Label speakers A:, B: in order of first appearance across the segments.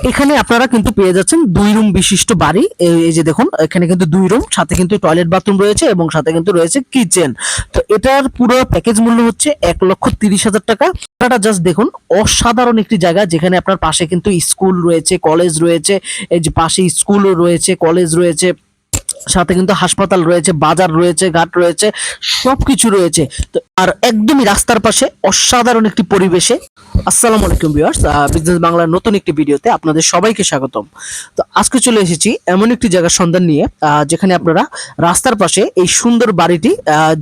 A: এখানে আপনারা কিন্তু পেয়ে যাচ্ছেন ২ রুম বিশিষ্ট বাড়ি। এই যে দেখুন এখানে কিন্তু ২ রুম, সাথে কিন্তু টয়লেট বাথরুম রয়েছে এবং সাথে কিন্তু রয়েছে কিচেন। তো এটার পুরো প্যাকেজ মূল্য হচ্ছে ১,৩০,০০০ টাকা। আপনারা জাস্ট দেখুন, অসাধারণ একটি জায়গা যেখানে আপনার পাশে কিন্তু স্কুল রয়েছে, কলেজ রয়েছে, এই যে পাশে স্কুলও রয়েছে, কলেজ রয়েছে, সাথে কিন্তু হাসপাতাল রয়েছে, বাজার রয়েছে, ঘাট রয়েছে, সবকিছু রয়েছে। তো আর একদমই রাস্তার পাশে অসাধারণ একটি পরিবেশে। আসসালামু আলাইকুম ভিউয়ার্স, বিজনেস বাংলার নতুন একটি ভিডিওতে আপনাদের সবাইকে স্বাগতম। তো আজকে চলে এসেছি এমন একটি জায়গার সন্ধান নিয়ে, যেখানে আপনারা রাস্তার পাশে এই সুন্দর বাড়িটি,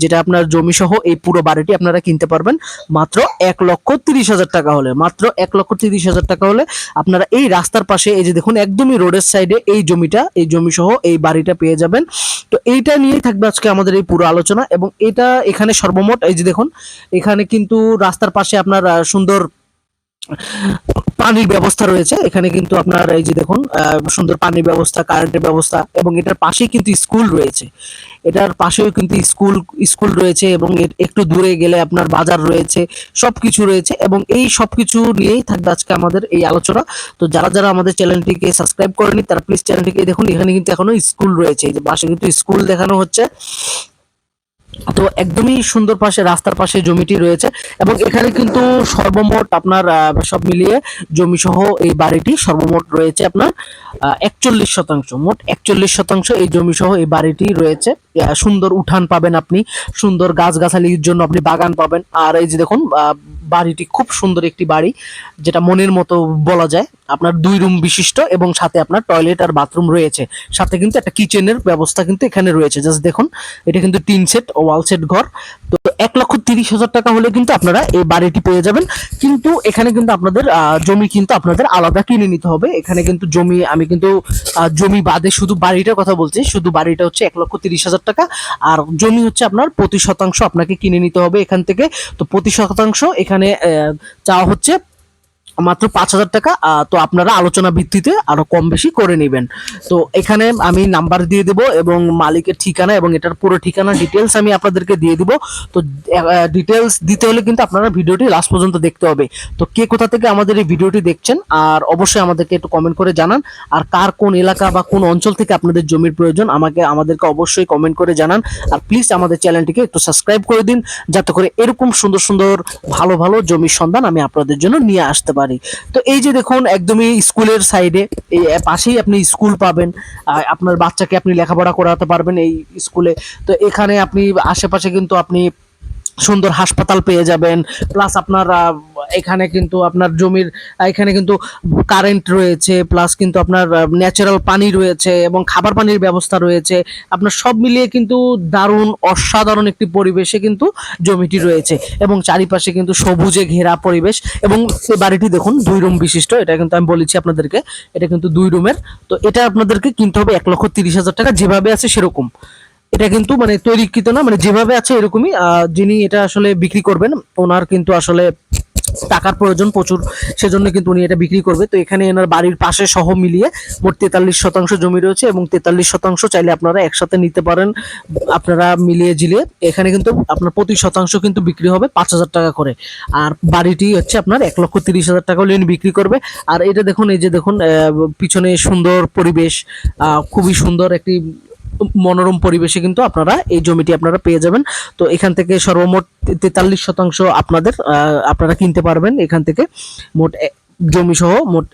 A: যেটা আপনার জমি সহ এই পুরো বাড়িটি আপনারা কিনতে পারবেন মাত্র ১,৩০,০০০ টাকা হলে। মাত্র ১,৩০,০০০ টাকা হলে আপনারা এই রাস্তার পাশে, এই যে দেখুন একদমই রোডের সাইডে এই জমিটা, এই জমি সহ এই বাড়িটা পেয়ে যাবেন। তো এইটা নিয়েই থাকবে আজকে আমাদের এই পুরো আলোচনা। এবং এটা এখানে সর্বমোট, এই যে দেখুন এখানে কিন্তু রাস্তার পাশে আপনার সুন্দর পানির ব্যবস্থা রয়েছে। এখানে কিন্তু আপনার এই যে দেখুন সুন্দর পানির ব্যবস্থা, কারেন্টের ব্যবস্থা, এবং এটার পাশেই কিন্তু স্কুল রয়েছে। এটার পাশেও কিন্তু স্কুল রয়েছে, এবং একটু দূরে গেলে আপনার বাজার রয়েছে, সবকিছু রয়েছে। এবং এই সবকিছু নিয়েই থাকবে আজকে আমাদের এই আলোচনা। তো যারা যারা আমাদের চ্যানেলটিকে সাবস্ক্রাইব করেনি তারা প্লিজ চ্যানেলটিকে দেখুন। এখানে কিন্তু এখনো স্কুল রয়েছে, এই যে পাশে কিন্তু স্কুল দেখানো হচ্ছে। তো একদমই সুন্দর পাশে, রাস্তার পাশে জমিটি রয়েছে। এবং এখানে কিন্তু সর্বমোট আপনার সব মিলিয়ে জমি সহ এই বাড়িটি সর্বমোট রয়েছে আপনার ৪১%। মোট ৪১% এই জমি সহ এই বাড়িটি রয়েছে। সুন্দর উঠান পাবেন আপনি, সুন্দর গাছগাছালির জন্য আপনি বাগান পাবেন। আর এই যে দেখুন বাড়িটি খুব সুন্দর একটি বাড়ি, যেটা মনের মতো বলা যায়। আপনার ২ রুম বিশিষ্ট এবং সাথে আপনার টয়লেট আর বাথরুম রয়েছে, সাথে কিন্তু একটা কিচেনের ব্যবস্থা কিন্তু এখানে রয়েছে। জাস্ট দেখুন, এটা কিন্তু ৩ সেট ওয়াল সেট ঘর। তো ১,৩০,০০০ টাকা হলে কিন্তু আপনারা এই বাড়িটি পেয়ে যাবেন। কিন্তু এখানে কিন্তু আপনাদের জমি কিন্তু আপনাদের আলাদা কিনে নিতে হবে। এখানে কিন্তু জমি, আমি কিন্তু জমি বাদে শুধু বাড়িটার কথা বলছি। শুধু বাড়িটা হচ্ছে ১,৩০,০০০ টাকা, আর জমি হচ্ছে আপনার প্রতি শতাংশ আপনাকে কিনে নিতে হবে এখান থেকে। তো প্রতি শতাংশ এখানে চাওয়া হচ্ছে মাত্র ৫,০০০ টাকা। তো আপনারা আলোচনা ভিত্তিতে আরো কম বেশি করে নেবেন। তো এখানে আমি নাম্বার দিয়ে দেব এবং মালিকের ঠিকানা এবং এটার পুরো ঠিকানা ডিটেলস আমি আপনাদেরকে দিয়ে দিব। তো ডিটেলস দিতে হলে কিন্তু আপনারা ভিডিওটি লাস্ট পর্যন্ত দেখতে হবে। তো কে কোথা থেকে আমাদের এই ভিডিওটি দেখছেন, আর অবশ্যই আমাদেরকে একটু কমেন্ট করে জানান। আর কার কোন এলাকা বা কোন অঞ্চল থেকে আপনাদের জমির প্রয়োজন আমাদেরকে অবশ্যই কমেন্ট করে জানান। আর প্লিজ আমাদের চ্যানেলটিকে একটু সাবস্ক্রাইব করে দিন, যাতে করে এরকম সুন্দর সুন্দর ভালো ভালো জমির সন্ধান আমি আপনাদের জন্য নিয়ে আসতে পারি। তো এই যে দেখুন একদমই স্কুলের সাইডে, এই পাশেই আপনি স্কুল পাবেন। আপনার বাচ্চাকে আপনি লেখাপড়া করাতে পারবেন এই স্কুলে। তো এখানে আপনি আশেপাশে কিন্তু আপনি সুন্দর হাসপাতাল পেয়ে যাবেন। প্লাস আপনার এখানে কিন্তু আপনার জমির, এখানে কিন্তু কারেন্ট রয়েছে, প্লাস কিন্তু আপনার ন্যাচারাল পানি রয়েছে এবং খাবার পানির ব্যবস্থা রয়েছে। আপনার সব মিলিয়ে কিন্তু দারুণ অসাধারণ একটি পরিবেশে কিন্তু জমিটি রয়েছে, এবং চারিপাশে কিন্তু সবুজে ঘেরা পরিবেশ। এবং এই বাড়িটি দেখুন ২ রুম বিশিষ্ট। এটা কিন্তু আমি বলেছি আপনাদেরকে, এটা কিন্তু ২ রুমের। তো এটা আপনাদেরকে কিনতে হবে ১,৩০,০০০ টাকা, যেভাবে আছে সেরকম। এটা কিন্তু মানে তৈরিকৃত না, মানে যেভাবে আছে এরকমই। যিনি এটা আসলে বিক্রি করবেন, ওনার কিন্তু আসলে টাকার প্রয়োজন প্রচুর, সেজন্য কিন্তু উনি এটা বিক্রি করবে। তো এখানে এনার বাড়ির পাশে সহ মিলিয়ে মোট ৪৩% জমি রয়েছে, এবং ৪৩% চাইলে আপনারা একসাথে নিতে পারেন। আপনারা মিলিয়ে ঝিলিয়ে এখানে কিন্তু আপনার প্রতি শতাংশ কিন্তু বিক্রি হবে ৫,০০০ টাকা করে। আর বাড়িটি হচ্ছে আপনার ১,৩০,০০০ টাকা হলে বিক্রি করবে। আর এটা দেখুন, এই যে দেখুন পিছনে সুন্দর পরিবেশ, খুবই সুন্দর একটি মনোরম পরিবেশে কিন্তু আপনারা এই জমিটি আপনারা পেয়ে যাবেন। তো এখান থেকে সর্বমোট ৪৩% আপনারা কিনতে পারবেন এখান থেকে, মোট জমি সহ মোট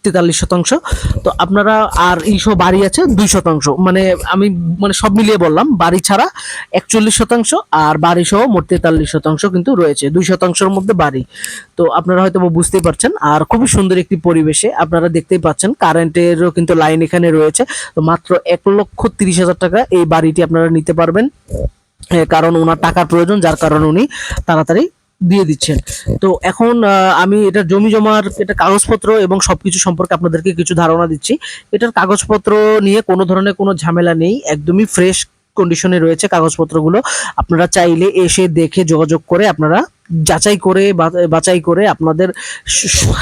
A: ৪৩%। তো আপনারা, আর এইসব বাড়ি আছে ২%, মানে আমি মানে সব মিলিয়ে বললাম, বাড়ি ছাড়া ৪১%, আর বাড়ি সহ মোট ৪৩% কিন্তু রয়েছে, ২%-এর মধ্যে বাড়ি। তো আপনারা হয়তো বুঝতেই পারছেন। আর খুবই সুন্দর একটি পরিবেশে আপনারা দেখতেই পাচ্ছেন, কারেন্টেরও কিন্তু লাইন এখানে রয়েছে। তো মাত্র ১,৩০,০০০ টাকা এই বাড়িটি আপনারা নিতে পারবেন, কারণ ওনার টাকার প্রয়োজন, যার কারণে উনি তাড়াতাড়ি দিয়ে দিচ্ছেন। তো এখন আমি এটা জমি জমার এটা কাগজপত্র এবং সবকিছু সম্পর্কে আপনাদেরকে কিছু ধারণা দিচ্ছি। এটার কাগজপত্র নিয়ে কোনো ধরনের কোনো ঝামেলা নেই, একদমই ফ্রেশ কন্ডিশনে রয়েছে কাগজপত্রগুলো। আপনারা চাইলে এসে দেখে যোগাযোগ করে আপনারা বাছাই করে আপনাদের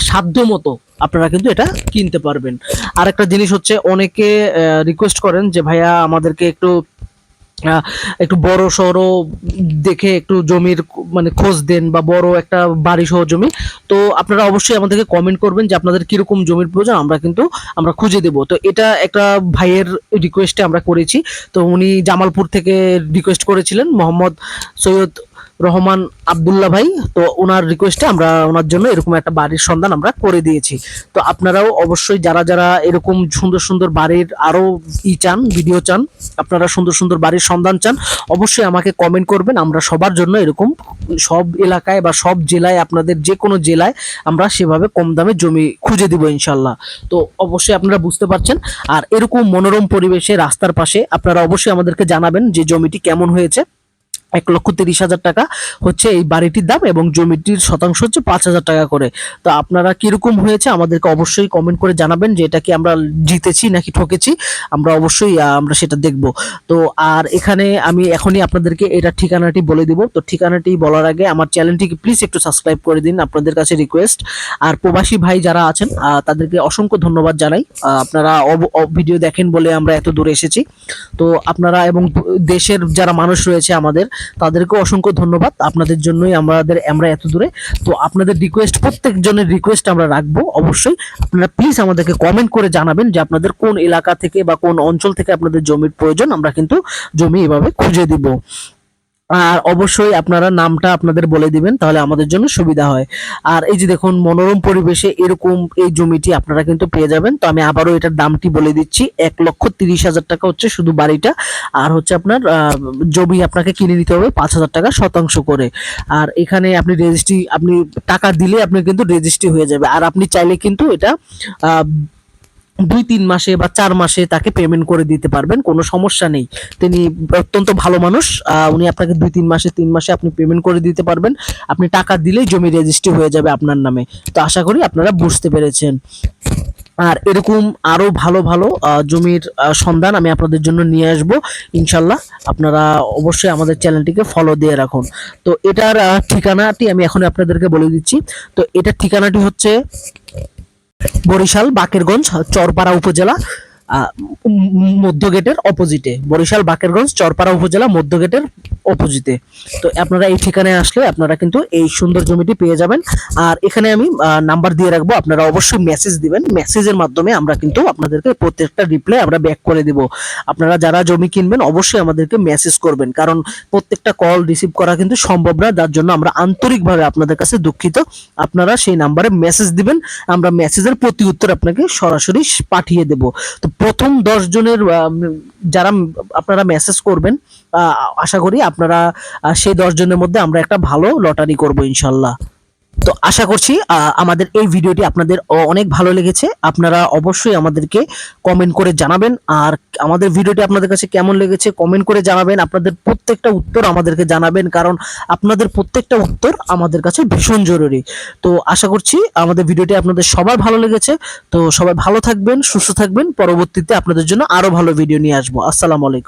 A: সাধ্য মতো আপনারা কিন্তু এটা কিনতে পারবেন। আর একটা জিনিস হচ্ছে, অনেকে রিকোয়েস্ট করেন যে ভাইয়া আমাদেরকে একটু একটু বড় সড়ো দেখে একটু জমির মানে খোঁজ দেন, বা বড় একটা বাড়ি সহ জমি। তো আপনারা অবশ্যই আমাদেরকে কমেন্ট করবেন যে আপনাদের কিরকম জমির প্রয়োজন, আমরা খুঁজে দেব। তো এটা একটা ভাইয়ের রিকোয়েস্টে আমরা করেছি। তো উনি জামালপুর থেকে রিকোয়েস্ট করেছিলেন, মোহাম্মদ সৈয়দ রহমান আব্দুল্লাহ ভাই। তো ওনার রিকোয়েস্টে আমরা ওনার জন্য এরকম একটা বাড়ির সন্ধান আমরা করে দিয়েছি। তো আপনারাও অবশ্যই যারা যারা এরকম সুন্দর সুন্দর বাড়ির আরো চান, ভিডিও চান, আপনারা সুন্দর সুন্দর বাড়ির সন্ধান চান, অবশ্যই আমাকে কমেন্ট করবেন। আমরা সবার জন্য এরকম সব এলাকায় বা সব জেলায়, আপনাদের যে কোনো জেলায় আমরা সেভাবে কম দামে জমি খুঁজে দিব ইনশাল্লাহ। তো অবশ্যই আপনারা বুঝতে পারছেন। আর এরকম মনোরম পরিবেশে রাস্তার পাশে আপনারা অবশ্যই আমাদেরকে জানাবেন যে জমিটি কেমন হয়েছে। 1,30,000 টাকা হচ্ছে এই বাড়িটির দাম, এবং জমিটির শতাংশ হচ্ছে 5,000 টাকা করে। তো আপনারা কিরকম হয়েছে আমাদেরকে অবশ্যই কমেন্ট করে জানাবেন যে এটা কি আমরা জিতেছি নাকি ঠকেছি। আমরা অবশ্যই আমরা সেটা দেখব। তো আর এখানে আমি এখনই আপনাদেরকে এটা ঠিকানাটি বলে দিব। তো ঠিকানাটি বলার আগে আমার চ্যানেলটিকে প্লিজ একটু সাবস্ক্রাইব করে দিন, আপনাদের কাছে রিকোয়েস্ট। আর প্রবাসী ভাই যারা আছেন তাদেরকে অসংখ্য ধন্যবাদ জানাই। আপনারা ভিডিও দেখেন বলে আমরা এত দূরে এসেছি। তো আপনারা এবং দেশের যারা মানুষ রয়েছে আমাদের, তাদেরকে অসংখ্য ধন্যবাদ। আপনাদের জন্যই আমরা এত দূরে। তো আপনাদের রিকোয়েস্ট, প্রত্যেকজনের রিকোয়েস্ট আমরা রাখবো অবশ্যই। আপনারা প্লিজ আমাদেরকে কমেন্ট করে জানাবেন যে আপনাদের কোন এলাকা থেকে বা কোন অঞ্চল থেকে আপনাদের জমির প্রয়োজন। আমরা কিন্তু জমি এভাবে খুঁজে দিব। আর অবশ্যই আপনারা নামটা আপনাদের বলে দিবেন, তাহলে আমাদের জন্য সুবিধা হয়। আর এই যে দেখুন, মনোরম পরিবেশে এরকম এই জমিটি আপনারা কিন্তু পেয়ে যাবেন। তো আমি আবারও এটার দামটি বলে দিচ্ছি, 1,30,000 টাকা হচ্ছে শুধু বাড়িটা। আর হচ্ছে আপনার জমি আপনাকে কিনে নিতে হবে 5,000 টাকা শতাংশ করে। আর এখানে আপনি টাকা দিলে আপনি কিন্তু রেজিস্ট্রি হয়ে যাবে। আর আপনি চাইলে কিন্তু এটা আহ 2-3 মাসে বা 4 মাসে তাকে পেমেন্ট করে দিতে পারবেন, কোনো সমস্যা নেই। তিনি অত্যন্ত ভালো মানুষ। উনি আপনাকে 2-3 মাসে, 3 মাসে আপনি পেমেন্ট করে দিতে পারবেন। আপনি টাকা দিলেই জমি রেজিস্ট্রি হয়ে যাবে আপনার নামে। তো আশা করি আপনারা বুঝতে পেরেছেন। আর এরকম আরো ভালো ভালো জমির সন্ধান আমি আপনাদের জন্য নিয়ে আসব ইনশাল্লাহ। আপনারা অবশ্যই আমাদের চ্যানেলটিকে ফলো দিয়ে রাখুন। তো এটার ঠিকানাটি আমি এখন আপনাদেরকে বলে দিচ্ছি। তো এটার ঠিকানাটি হচ্ছে বরিশাল বাকেরগঞ্জ চরপাড়া উপজেলা, মধ্য গেটের অপোজিটে। বরিশাল বাকেরগঞ্জ চরপাড়া উপজেলা মধ্য গেটের অপোজিটে। তো আপনারা এই ঠিকানায় আসলে আপনারা কিন্তু এই সুন্দর জমিটি পেয়ে যাবেন। আর এখানে আমি নাম্বার দিয়ে রাখবো, আপনারা অবশ্যই মেসেজ দিবেন। মেসেজের মাধ্যমে আমরা কিন্তু আপনাদেরকে প্রত্যেকটা রিপ্লাই আমরা ব্যাক করে দিব। আপনারা যারা জমি কিনবেন অবশ্যই আমাদেরকে মেসেজ করবেন, কারণ প্রত্যেকটা কল রিসিভ করা কিন্তু সম্ভব না, যার জন্য আমরা আন্তরিকভাবে আপনাদের কাছে দুঃখিত। আপনারা সেই নাম্বারে মেসেজ দিবেন, আমরা মেসেজের প্রতি উত্তর আপনাকে সরাসরি পাঠিয়ে দেব। তো প্রথম 10 জনের যারা আপনারা মেসেজ করবেন, আশা করি আপনারা সেই 10 জনের মধ্যে আমরা একটা ভালো লটারি করব ইনশাল্লাহ। তো আশা করছি আমাদের এই ভিডিওটি আপনাদের অনেক ভালো লেগেছে। আপনারা অবশ্যই আমাদেরকে কমেন্ট করে জানাবেন। আর আমাদের ভিডিওটি আপনাদের কাছে কেমন লেগেছে কমেন্ট করে জানাবেন। আপনাদের প্রত্যেকটা উত্তর আমাদেরকে জানাবেন, কারণ আপনাদের প্রত্যেকটা উত্তর আমাদের কাছে ভীষণ জরুরি। তো আশা করছি আমাদের ভিডিওটি আপনাদের সবার ভালো লেগেছে। তো সবাই ভালো থাকবেন, সুস্থ থাকবেন। পরবর্তীতে আপনাদের জন্য আরো ভালো ভিডিও নিয়ে আসবো। আসসালামু আলাইকুম।